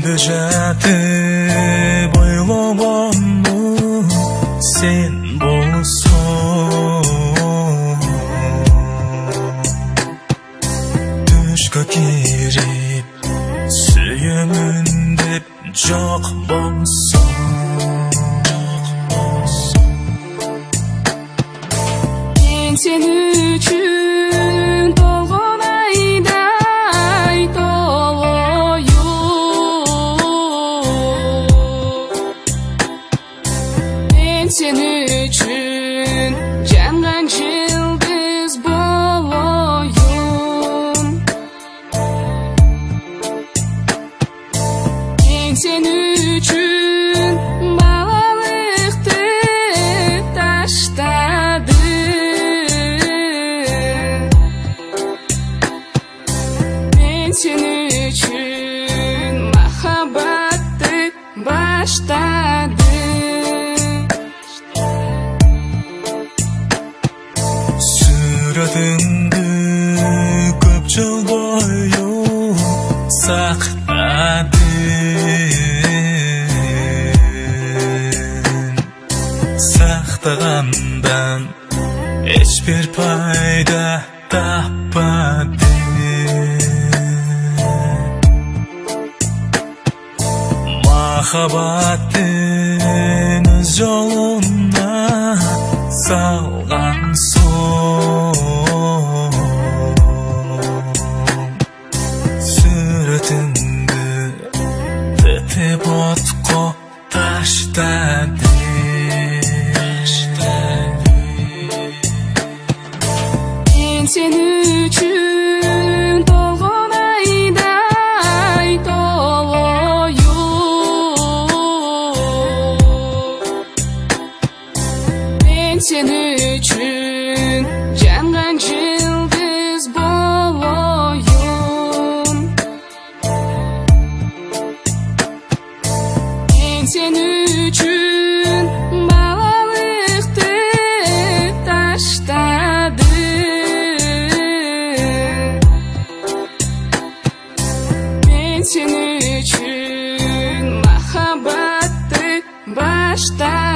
Күнді жатып ойлағанмын сен болсаң, түшке керіп сүйемін деп жоқ болсаң. Мен сен үшін толған айдай толайым. Мен сен үшін жанған жұлдыз болайым. Мен сен үшін балалықты таштадым. Sen üçün mahabbatı başladım. Suratыңды көп жыл бойы сақтадым. Сақтағандан ешбір пайда таппадым. Махаббаттың өз жолына салған соң, суретіңді тітіп отқа таштадым. Мен сен үшін толған айдай толайым. Мен сен үшін жанған жұлдыз болайым. Мен сен үшін балалықты таштадым. Мен сен үшін махаббатты başladım.